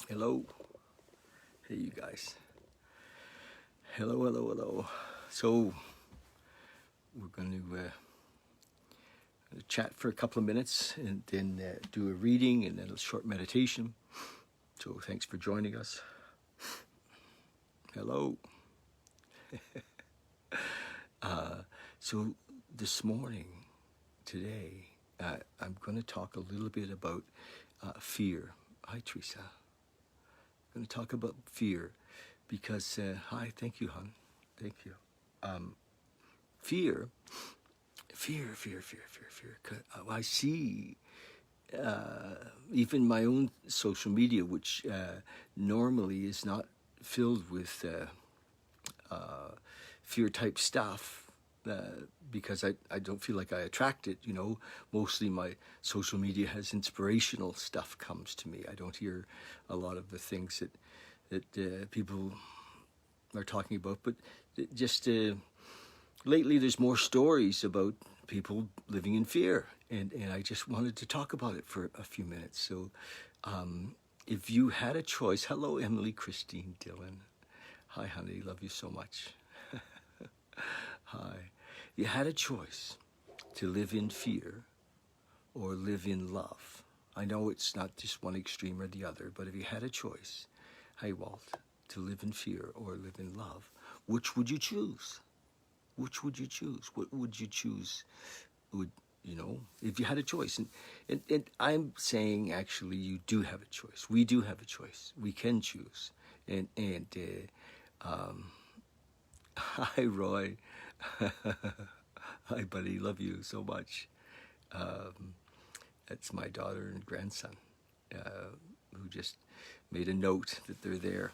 Hello. Hey, you guys. Hello, hello, hello. So, we're going to chat for a couple of minutes and then do a reading and then a short meditation. So, thanks for joining us. Hello. So, this morning, today, I'm going to talk a little bit about fear. Hi, Teresa. I'm going to talk about fear because, hi, thank you, hon. Thank you. Fear. I see even my own social media, which normally is not filled with fear-type stuff, because I don't feel like I attract it. Mostly my social media has inspirational stuff comes to me. I don't hear a lot of the things that people are talking about, but just lately there's more stories about people living in fear, and I just wanted to talk about it for a few minutes. So if you had a choice, hello Emily, Christine, Dylan, hi honey, love you so much. Hi. You had a choice to live in fear or live in love. I know it's not just one extreme or the other, but if you had a choice, hi Walt, to live in fear or live in love, which would you choose? Which would you choose? What would you choose? If you had a choice. And I'm saying, actually, you do have a choice. We do have a choice. We can choose. And hi, Roy. Hi, buddy. Love you so much. That's my daughter and grandson, who just made a note that they're there.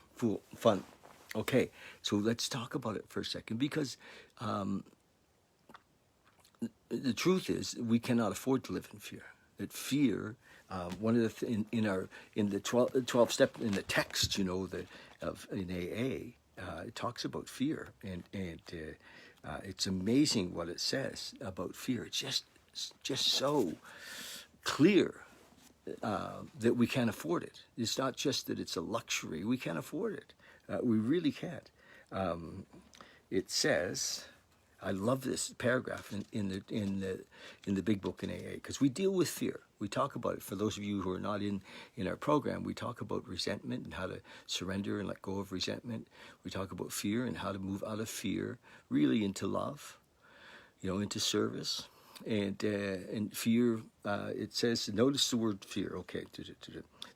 Fun. Okay, so let's talk about it for a second, because the truth is we cannot afford to live in fear. That fear, one of the in the 12 step in the text, in AA, it talks about fear, and it's amazing what it says about fear. It's just so clear that we can't afford it. It's not just that it's a luxury; we can't afford it. We really can't. It says, I love this paragraph in the big book in AA, because we deal with fear. We talk about it. For those of you who are not in our program, we talk about resentment and how to surrender and let go of resentment. We talk about fear and how to move out of fear really into love, into service. And fear, it says, notice the word fear. Okay,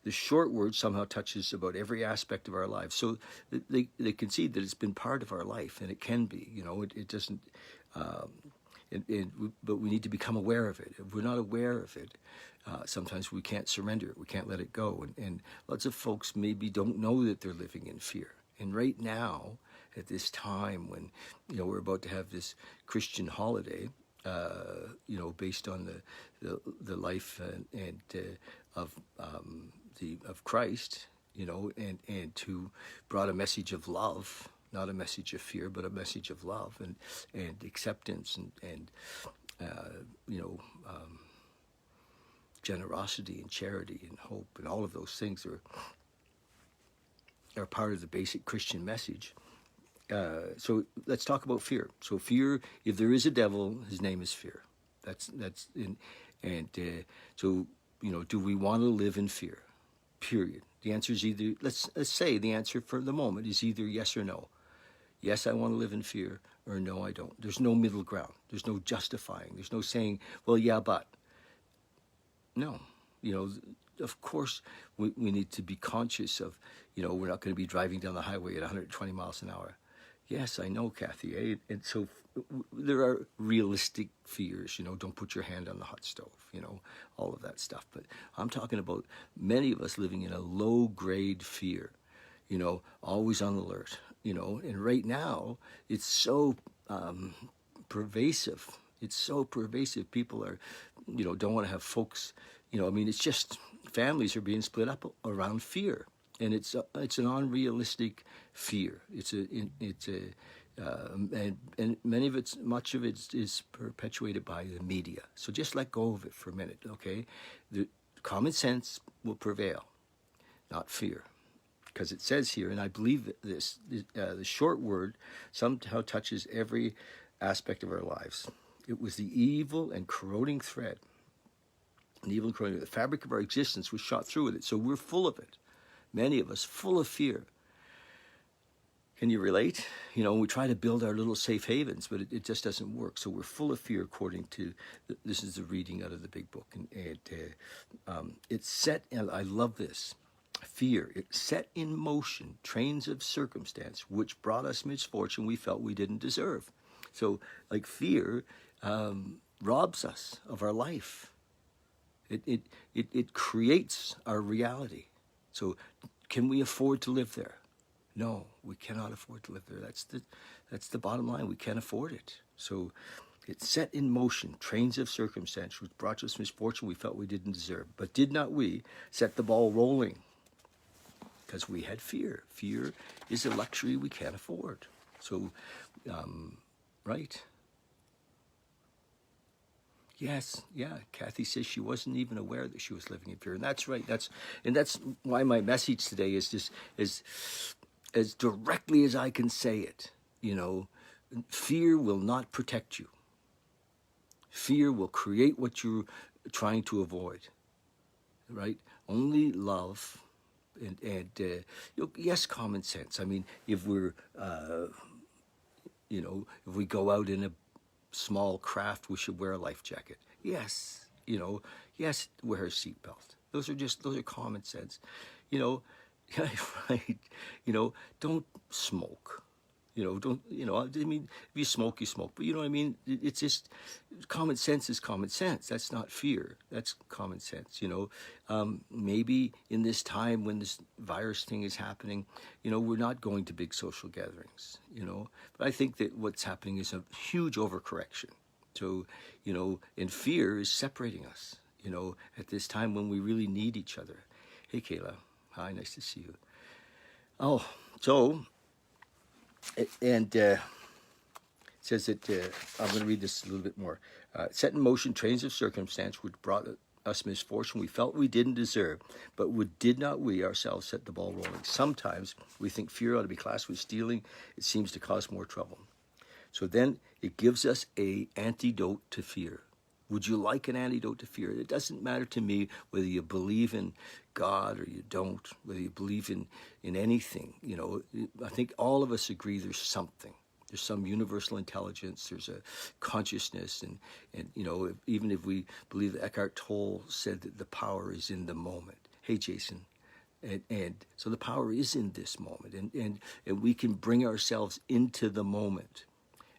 the short word somehow touches about every aspect of our lives. So they concede that it's been part of our life, and it can be. It doesn't. But we need to become aware of it. If we're not aware of it, sometimes we can't surrender it. We can't let it go. And lots of folks maybe don't know that they're living in fear. And right now, at this time when we're about to have this Christian holiday, based on the life of Christ, and who brought a message of love, not a message of fear, but a message of love and acceptance and generosity and charity and hope, and all of those things are part of the basic Christian message. So let's talk about fear. So fear, if there is a devil, his name is fear. So do we want to live in fear? Period. The answer is either, let's say the answer for the moment is either yes or no. Yes, I want to live in fear, or no, I don't. There's no middle ground. There's no justifying. There's no saying, well, yeah, but. No. Of course, we need to be conscious of, we're not going to be driving down the highway at 120 miles an hour. Yes, I know, Kathy. And so there are realistic fears, don't put your hand on the hot stove, all of that stuff. But I'm talking about many of us living in a low-grade fear, always on alert, And right now, it's so pervasive. It's so pervasive. People are, don't want to have folks, it's just families are being split up around fear. And it's an unrealistic fear. And much of it is perpetuated by the media. So just let go of it for a minute, okay? The common sense will prevail, not fear. because it says here, and I believe that the short word somehow touches every aspect of our lives. It was the evil and corroding thread, the fabric of our existence was shot through with it. So we're full of it. Many of us full of fear. Can you relate? We try to build our little safe havens, but it just doesn't work. So we're full of fear, according to this is the reading out of the big book, and it's set. And I love this. Fear. It set in motion trains of circumstance which brought us misfortune we felt we didn't deserve. So, like fear robs us of our life. It creates our reality. So, can we afford to live there? No, we cannot afford to live there. That's the bottom line. We can't afford it. So it set in motion trains of circumstance which brought us misfortune we felt we didn't deserve. But did not we set the ball rolling? Because we had fear. Fear is a luxury we can't afford. So, right? Yes, yeah. Kathy says she wasn't even aware that she was living in fear, and that's right. That's why my message today is just as directly as I can say it. Fear will not protect you. Fear will create what you're trying to avoid. Right? Only love and yes, common sense. I mean, if we're if we go out in a small craft, we should wear a life jacket. Yes, yes, wear a seatbelt. Those are common sense. Right. Don't smoke. Don't, I mean, if you smoke, you smoke. But you know what I mean? It's just, common sense is common sense. That's not fear. That's common sense, Maybe in this time when this virus thing is happening, we're not going to big social gatherings, But I think that what's happening is a huge overcorrection. So, and fear is separating us, at this time when we really need each other. Hey, Kayla. Hi, nice to see you. Oh, so... And it says that, I'm going to read this a little bit more. Set in motion trains of circumstance which brought us misfortune we felt we didn't deserve, but did not we ourselves set the ball rolling? Sometimes we think fear ought to be classed with stealing. It seems to cause more trouble. So then it gives us an antidote to fear. Would you like an antidote to fear? It doesn't matter to me whether you believe in God or you don't, whether you believe in anything. I think all of us agree there's something. There's some universal intelligence. There's a consciousness. And even if we believe that Eckhart Tolle said that the power is in the moment. Hey, Jason. And so the power is in this moment. And we can bring ourselves into the moment.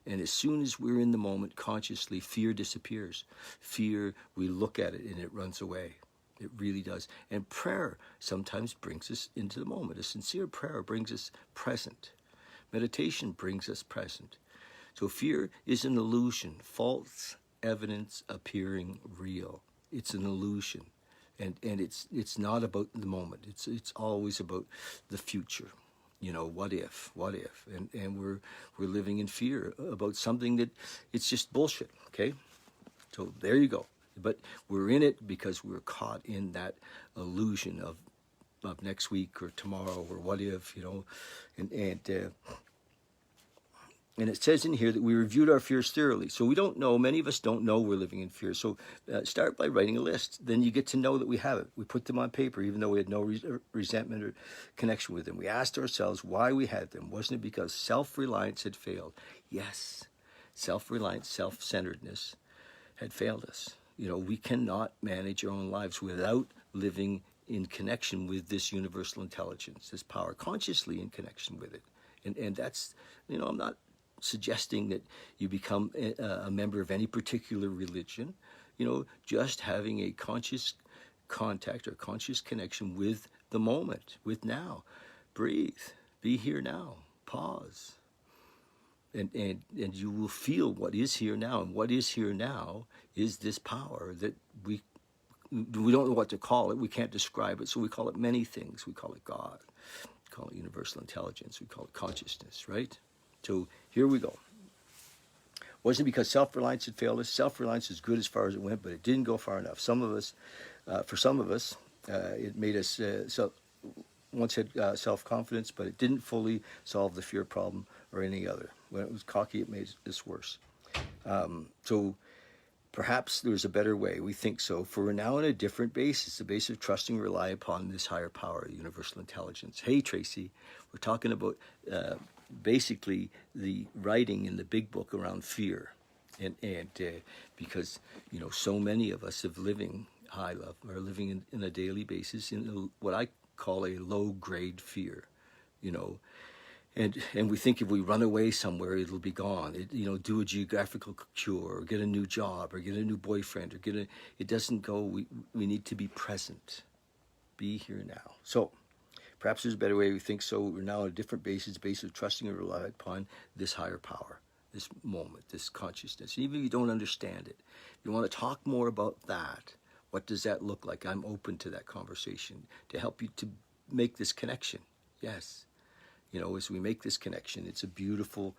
And as soon as we're in the moment consciously, fear disappears. Fear, we look at it and it runs away. It really does. And prayer sometimes brings us into the moment. A sincere prayer brings us present. Meditation brings us present. So fear is an illusion, false evidence appearing real. It's an illusion. And it's not about the moment. It's always about the future. What if, and we're living in fear about something that it's just bullshit. Okay. So there you go. But we're in it because we're caught in that illusion of next week or tomorrow or what if, and it says in here that we reviewed our fears thoroughly. So we don't know, many of us don't know we're living in fear. So start by writing a list. Then you get to know that we have it. We put them on paper, even though we had no resentment or connection with them. We asked ourselves why we had them. Wasn't it because self-reliance had failed? Yes, self-reliance, self-centeredness had failed us. We cannot manage our own lives without living in connection with this universal intelligence, this power, consciously in connection with it. And that's, I'm not suggesting that you become a member of any particular religion, just having a conscious contact or conscious connection with the moment, with now. Breathe, be here now, pause. And you will feel what is here now. And what is here now is this power that we don't know what to call it. We can't describe it, so we call it many things. We call it God. We call it universal intelligence. We call it consciousness, right? So here we go. Wasn't because self-reliance had failed us. Self-reliance is good as far as it went, but it didn't go far enough. For some of us, it made us. So once had self-confidence, but it didn't fully solve the fear problem or any other. When it was cocky, it made this worse. So perhaps there's a better way. We think so. For we're now on a different basis, the base of trusting rely upon this higher power, universal intelligence. Hey, Tracy, we're talking about basically the writing in the big book around fear. And because, so many of us are living high love, are living in a daily basis in what I call a low-grade fear, And we think if we run away somewhere, it'll be gone. Do a geographical cure, or get a new job, or get a new boyfriend, or it doesn't go. We need to be present, be here now. So perhaps there's a better way. We think so. We're now on a different basis of trusting and relying upon this higher power, this moment, this consciousness. Even if you don't understand it, you want to talk more about that. What does that look like? I'm open to that conversation to help you to make this connection. Yes. As we make this connection, it's a beautiful,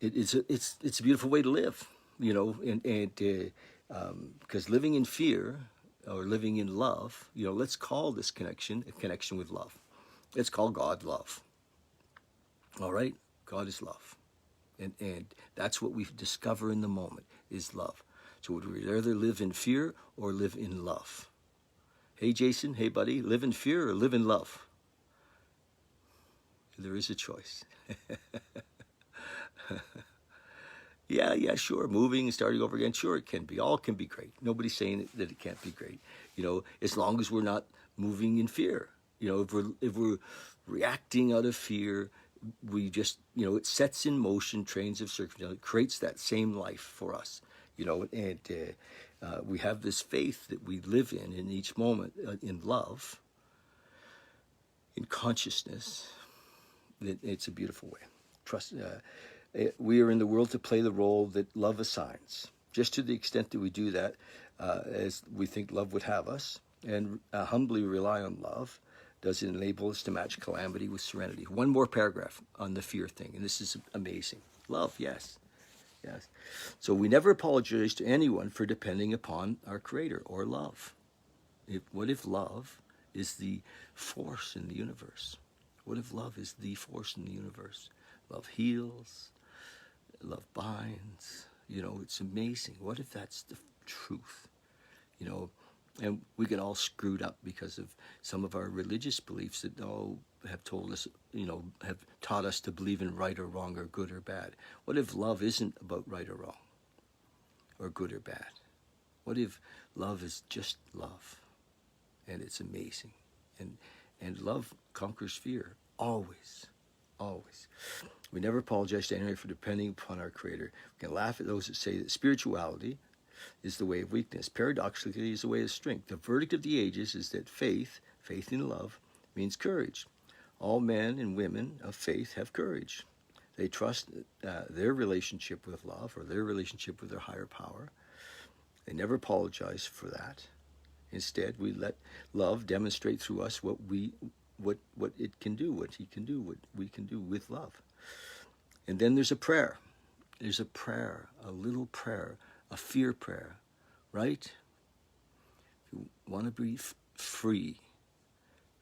it's a beautiful way to live, because living in fear or living in love, let's call this connection a connection with love. Let's call God love. All right? God is love. And that's what we discover in the moment is love. So would we rather live in fear or live in love? Hey, Jason, hey, buddy, live in fear or live in love? There is a choice. Yeah, sure. Moving and starting over again, sure, it can be. All can be great. Nobody's saying that it can't be great. As long as we're not moving in fear. If we're reacting out of fear, we just, it sets in motion trains of circumstance. It creates that same life for us. And we have this faith that we live in each moment, in love, in consciousness. It's a beautiful way. Trust. We are in the world to play the role that love assigns. Just to the extent that we do that, as we think love would have us, and humbly rely on love, does it enable us to match calamity with serenity. One more paragraph on the fear thing, and this is amazing. Love, yes. So we never apologize to anyone for depending upon our Creator or love. What if love is the force in the universe? What if love is the force in the universe? Love heals, love binds, it's amazing. What if that's the truth? And we get all screwed up because of some of our religious beliefs that have told us, have taught us to believe in right or wrong or good or bad. What if love isn't about right or wrong or good or bad? What if love is just love? And it's amazing. And love conquers fear, always. We never apologize to anyone for depending upon our Creator. We can laugh at those that say that spirituality is the way of weakness. Paradoxically, is the way of strength. The verdict of the ages is that faith in love, means courage. All men and women of faith have courage. They trust their relationship with love or their relationship with their higher power. They never apologize for that. Instead, we let love demonstrate through us what it can do, what he can do, what we can do with love. And then there's a prayer. There's a prayer, a little prayer, a fear prayer, right? If you want to be free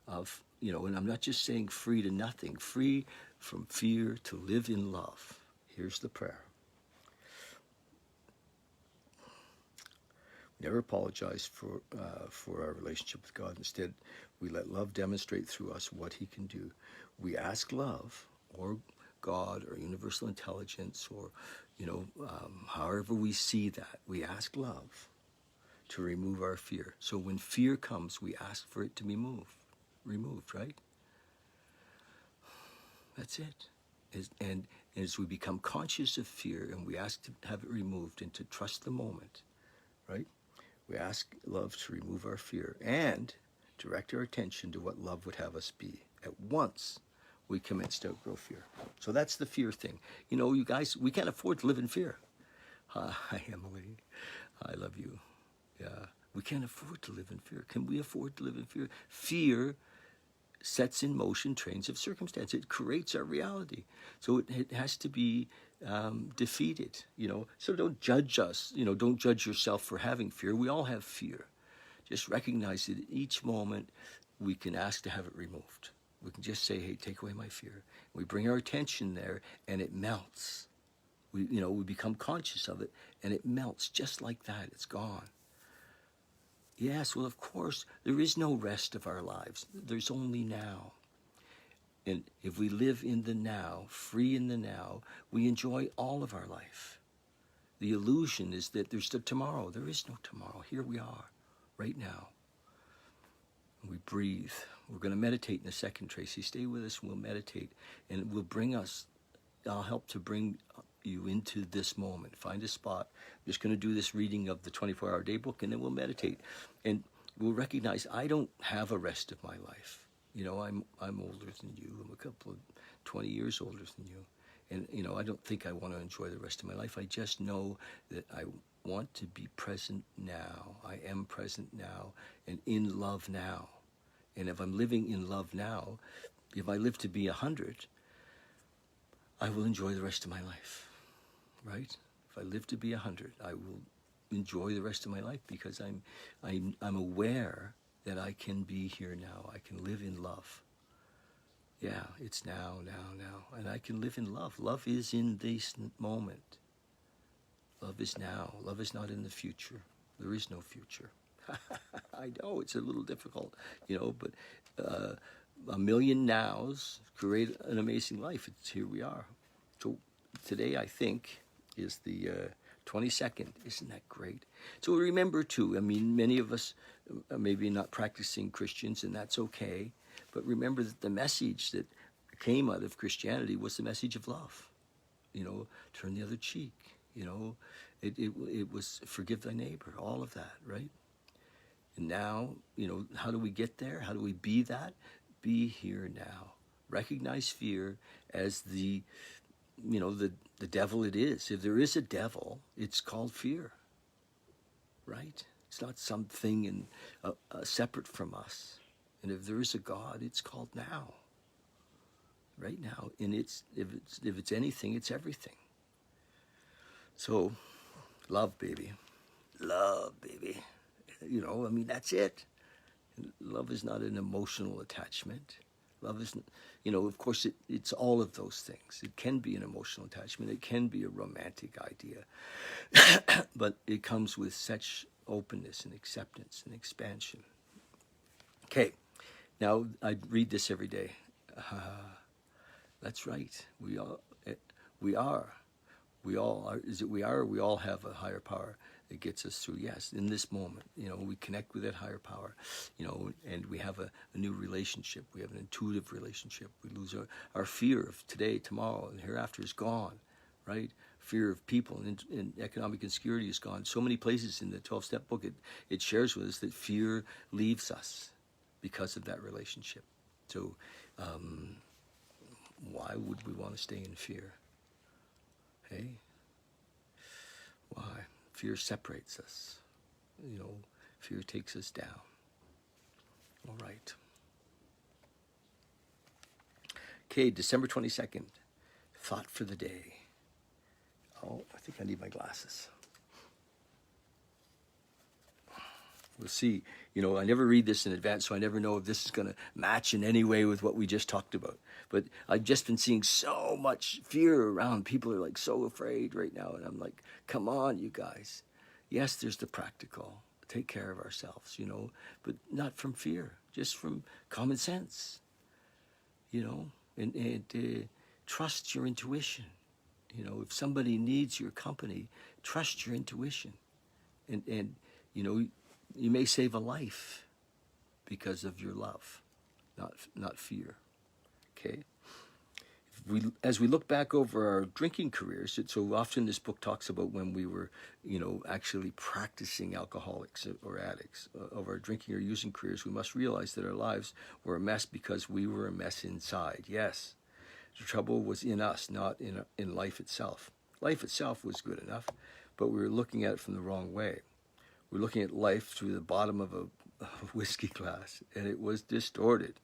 of, and I'm not just saying free to nothing, free from fear to live in love. Here's the prayer. Never apologize for our relationship with God. Instead, we let love demonstrate through us what he can do. We ask love, or God, or universal intelligence, or, however we see that, we ask love to remove our fear. So when fear comes, we ask for it to be removed, right? That's it. And as we become conscious of fear and we ask to have it removed and to trust the moment, right? We ask love to remove our fear and direct our attention to what love would have us be. At once, we commence to outgrow fear. So that's the fear thing. You guys, we can't afford to live in fear. Hi, Emily. I love you. Yeah, we can't afford to live in fear. Can we afford to live in fear? Fear sets in motion trains of circumstance. It creates our reality. So it has to be defeated, So don't judge us, don't judge yourself for having fear. We all have fear. just recognize that each moment we can ask to have it removed. We can just say, hey, take away my fear. We bring our attention there, and it melts. We become conscious of it, and it melts just like that. It's gone. Yes, well, of course, there is no rest of our lives. There's only now. And if we live in the now, free in the now, we enjoy all of our life. The illusion is that there's the tomorrow. There is no tomorrow. Here we are, right now. We breathe. We're going to meditate in a second, Tracy. Stay with us and we'll meditate. And it will bring us, I'll help to bring you into this moment. Find a spot. I'm just going to do this reading of the 24-hour day book, and then we'll meditate. And we'll recognize I don't have a rest of my life. I'm older than you. I'm a couple of 20 years older than you. And, I don't think I want to enjoy the rest of my life. I just know that I want to be present now. I am present now and in love now. And if I'm living in love now, if I live to be 100, I will enjoy the rest of my life, right? If I live to be 100, I will enjoy the rest of my life because I'm aware that I can be here now. I can live in love. Yeah, it's now, and I can live in love. Love is in this moment. Love is now. Love is not in the future. There is no future. I know it's a little difficult, but a million nows create an amazing life. Here we are. So today, I think, is the 22nd. Isn't that great? So remember, too, many of us are maybe not practicing Christians, and that's okay. But remember that the message that came out of Christianity was the message of love. Turn the other cheek. It was forgive thy neighbor, all of that, right? And now, how do we get there? How do we be that? Be here now. Recognize fear as the devil it is. If there is a devil, it's called fear, right? It's not something separate from us. And if there is a God, it's called now, right now. And if it's anything, it's everything. So, love, baby. Love, baby. That's it. Love is not an emotional attachment. Love isn't, of course, it's all of those things. It can be an emotional attachment. It can be a romantic idea. But it comes with such openness and acceptance and expansion. Okay, now I read this every day. That's right. We all have a higher power that gets us through. Yes, in this moment, we connect with that higher power, and we have a new relationship. We have an intuitive relationship. We lose our fear of today, tomorrow, and hereafter is gone, right? Fear of people and economic insecurity is gone. So many places in the 12-step book, it shares with us that fear leaves us because of that relationship. So why would we want to stay in fear? Hey? Why? Fear separates us. Fear takes us down. All right. Okay, December 22nd. Thought for the day. Oh, I think I need my glasses. We'll see. I never read this in advance, so I never know if this is going to match in any way with what we just talked about. But I've just been seeing so much fear around. People are so afraid right now. And I'm like, come on, you guys. Yes, there's the practical. Take care of ourselves, but not from fear, just from common sense, and trust your intuition. If somebody needs your company, trust your intuition. And you may save a life because of your love, not fear. Okay? As we look back over our drinking careers, so often this book talks about when we were, actually practicing alcoholics or addicts of our drinking or using careers, we must realize that our lives were a mess because we were a mess inside. Yes, the trouble was in us, not in life itself. Life itself was good enough, but we were looking at it from the wrong way. We're looking at life through the bottom of a whiskey glass, and it was distorted.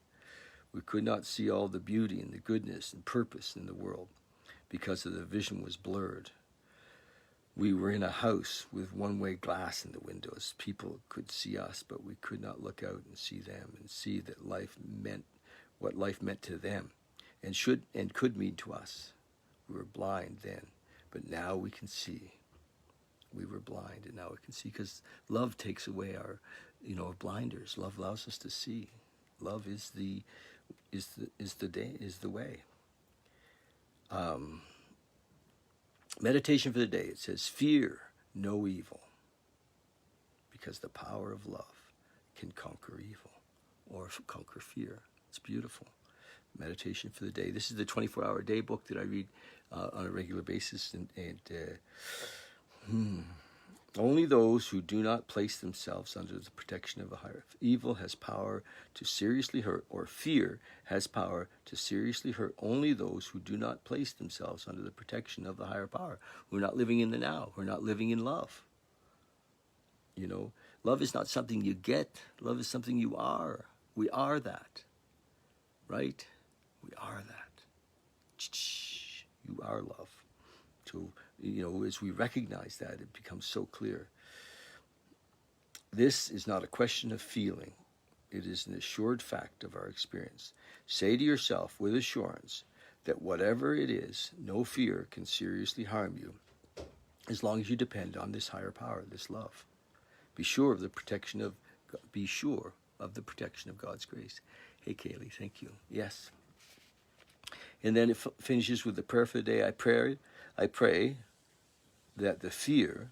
We could not see all the beauty and the goodness and purpose in the world because the vision was blurred. We were in a house with one-way glass in the windows. People could see us, but we could not look out and see them and see that life meant what life meant to them and should and could mean to us. We were blind then, but now we can see. We were blind, and now we can see, because love takes away our, blinders. Love allows us to see. Love is the way. Meditation for the day. It says, fear no evil, because the power of love can conquer evil or conquer fear. It's beautiful. Meditation for the day. This is the 24-hour day book that I read on a regular basis, only those who do not place themselves under the protection of a higher. Evil has power to seriously hurt, or fear has power to seriously hurt only those who do not place themselves under the protection of the higher power. We're not living in the now. We're not living in love. Love is not something you get. Love is something you are. We are that. Right? We are that. You are love. So, as we recognize that, it becomes so clear. This is not a question of feeling. It is an assured fact of our experience. Say to yourself with assurance that whatever it is, no fear can seriously harm you as long as you depend on this higher power, this love. Be sure of the protection of God's grace. Hey, Kaylee, thank you. Yes. And then it finishes with the prayer for the day. I pray that the fear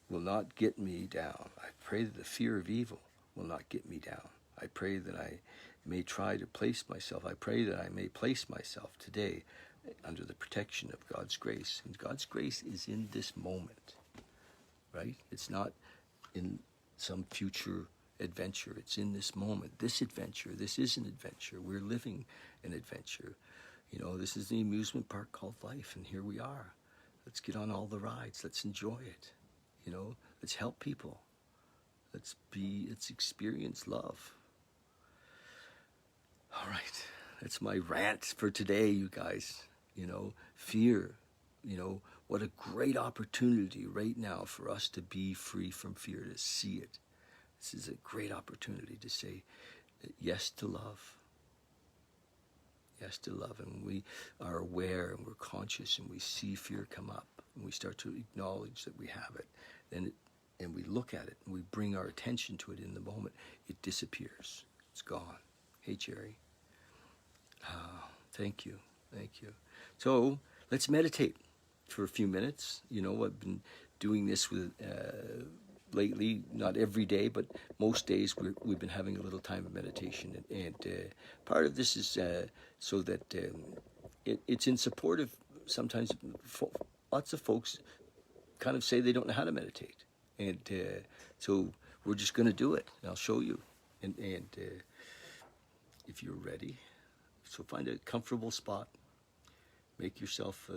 will not get me down. I pray that the fear of evil will not get me down. I pray that I may try to place myself. I pray that I may place myself today under the protection of God's grace. And God's grace is in this moment, right? It's not in some future adventure. It's in this moment. This adventure, this is an adventure. We're living an adventure. This is the amusement park called life, and here we are. Let's get on all the rides. Let's enjoy it. Let's help people. Let's experience love. All right. That's my rant for today, you guys. Fear. What a great opportunity right now for us to be free from fear, to see it. This is a great opportunity to say yes to love. Yes to love. And we are aware and we're conscious and we see fear come up and we start to acknowledge that we have it. And we look at it and we bring our attention to it in the moment. It disappears. It's gone. Hey, Jerry. Thank you. Thank you. So let's meditate for a few minutes. I've been doing this with lately, not every day, but most days we've been having a little time of meditation. And part of this is so that it's in support of sometimes lots of folks kind of say they don't know how to meditate. And so we're just going to do it. And I'll show you. And if you're ready, so find a comfortable spot. Make yourself,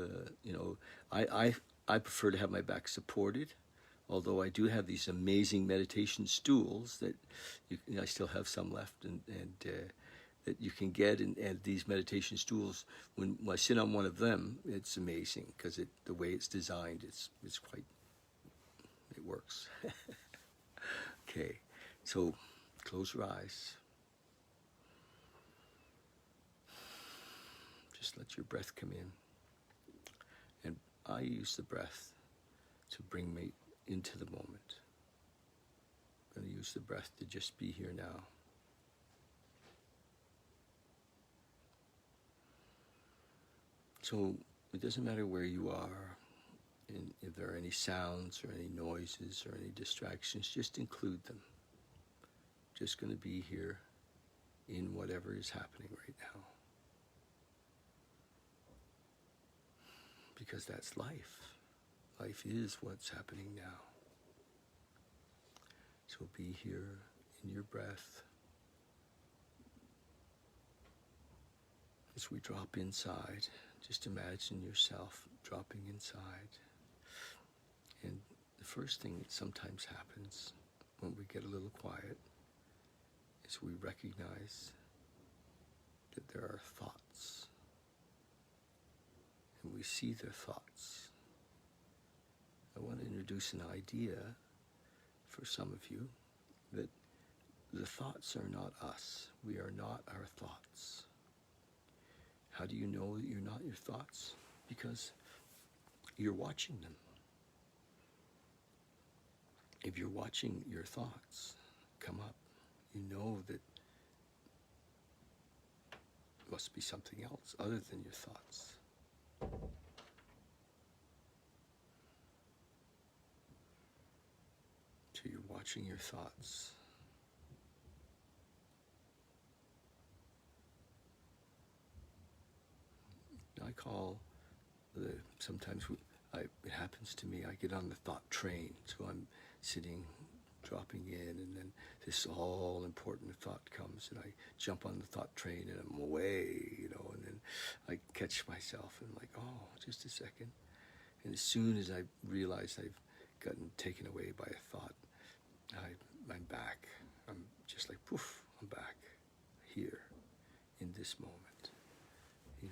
I prefer to have my back supported, although I do have these amazing meditation stools that I still have some left, and that you can get. And these meditation stools, when I sit on one of them, it's amazing because the way it's designed, it works. Okay, so close your eyes. Just let your breath come in. And I use the breath to bring me into the moment. I'm going to use the breath to just be here now. So it doesn't matter where you are, and if there are any sounds or any noises or any distractions, just include them. Just going to be here in whatever is happening right now. Because that's life. Life is what's happening now. So be here in your breath. As we drop inside, just imagine yourself dropping inside. And the first thing that sometimes happens when we get a little quiet is we recognize that there are thoughts. And we see their thoughts. I want to introduce an idea for some of you that the thoughts are not us. We are not our thoughts. How do you know that you're not your thoughts? Because you're watching them. If you're watching your thoughts come up, you know that it must be something else other than your thoughts. So you're watching your thoughts. I call sometimes it happens to me, I get on the thought train, so I'm sitting, dropping in, and then this all important thought comes, and I jump on the thought train, and I'm away, and then I catch myself, and I'm like, oh, just a second. And as soon as I realize I've gotten taken away by a thought, I'm back. I'm just like, poof, I'm back here in this moment, and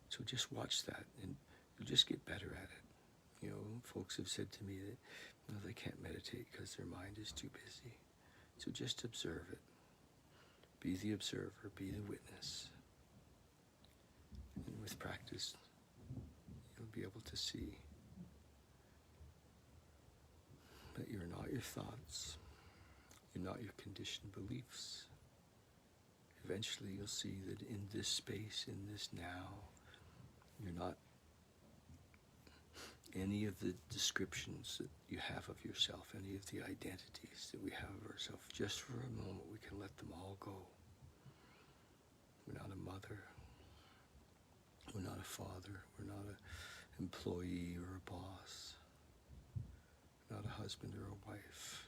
so just watch that, and you'll just get better at it. Folks have said to me that they can't meditate because their mind is too busy. So just observe it. Be the observer, be the witness. And with practice, you'll be able to see that you're not your thoughts, you're not your conditioned beliefs. Eventually you'll see that in this space, in this now, you're not any of the descriptions that you have of yourself, any of the identities that we have of ourselves. Just for a moment, we can let them all go. We're not a mother. We're not a father. We're not an employee or a boss. We're not a husband or a wife.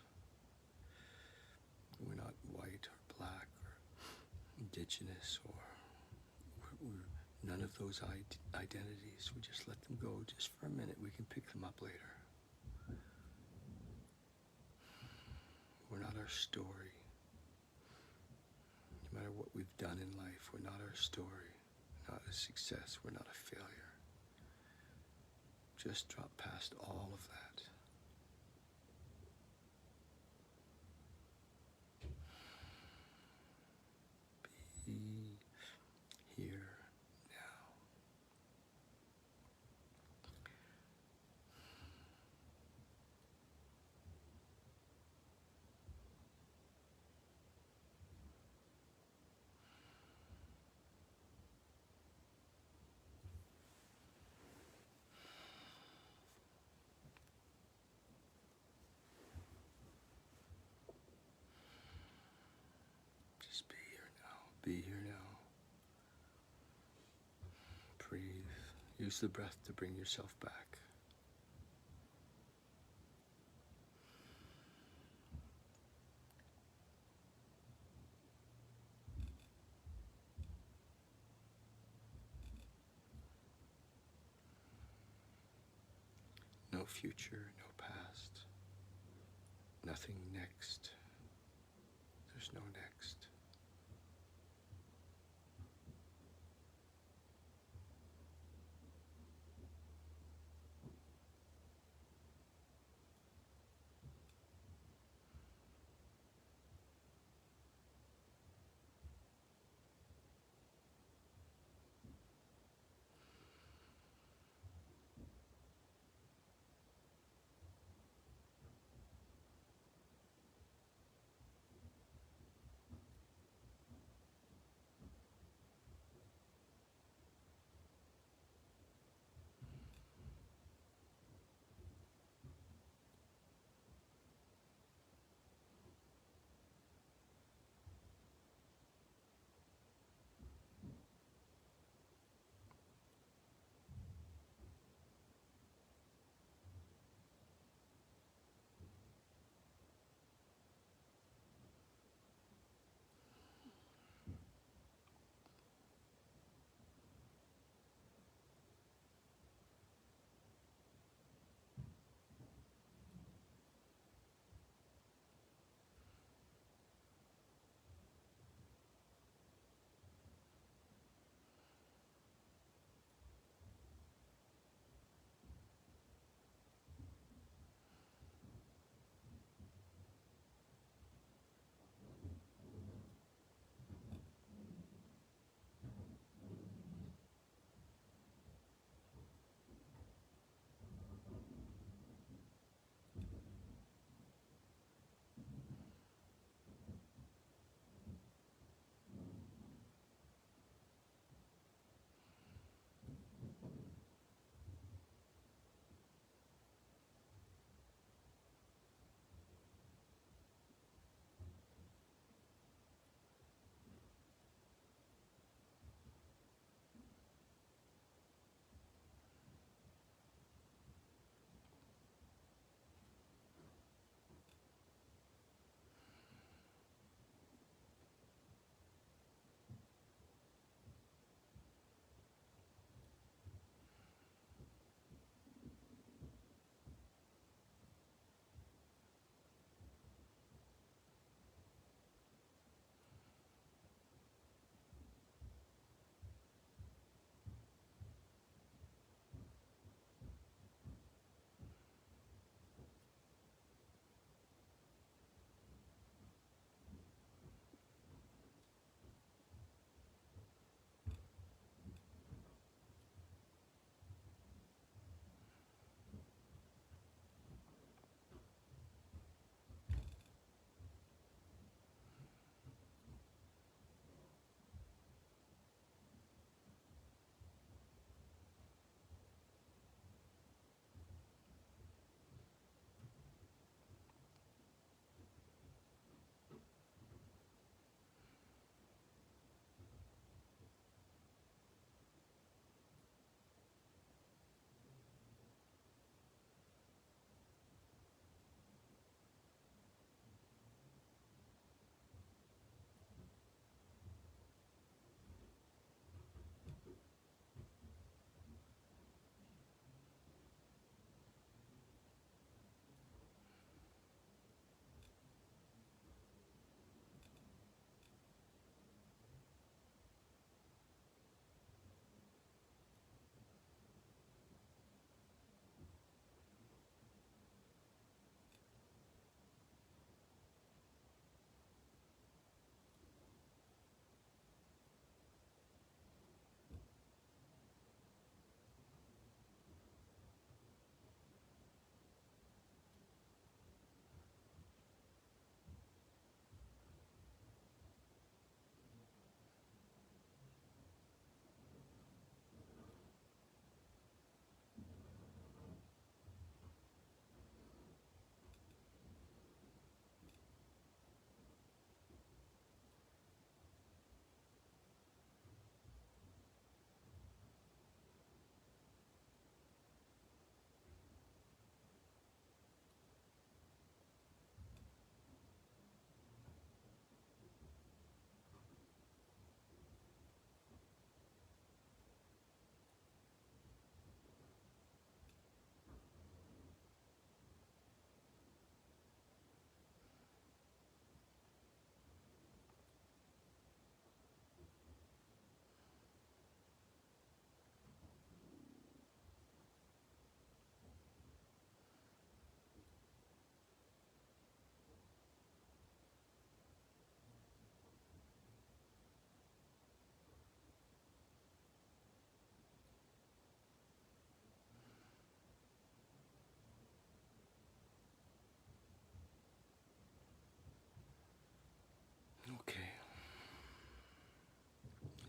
We're not white or black or indigenous or we're none of those identities. We just let them go just for a minute. We can pick them up later. We're not our story. No matter what we've done in life, we're not our story. Not a success. We're not a failure. Just drop past all of that. Be here now. Just be here now. Be here now. Breathe. Use the breath to bring yourself back. No future, no past. Nothing next. There's no next.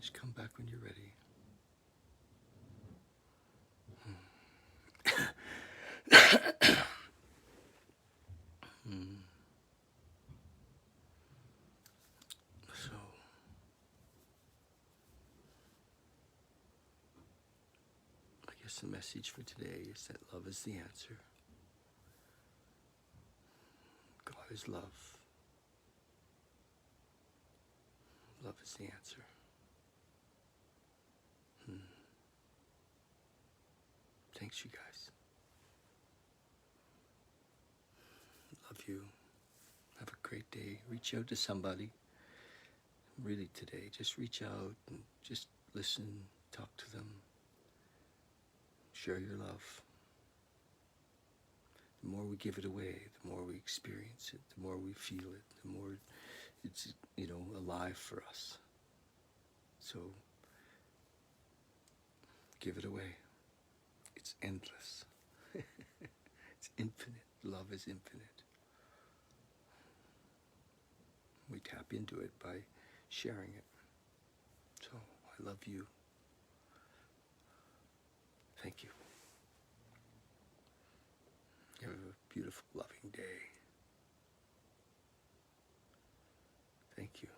Just come back when you're ready. So, I guess the message for today is that love is the answer. God is love. Love is the answer. Thanks, you guys. Love you. Have a great day. Reach out to somebody. Really today, just reach out and just listen, talk to them. Share your love. The more we give it away, the more we experience it, the more we feel it, the more it's, alive for us. So, give it away. It's endless. It's infinite. Love is infinite. We tap into it by sharing it. So, I love you. Thank you. Have a beautiful, loving day. Thank you.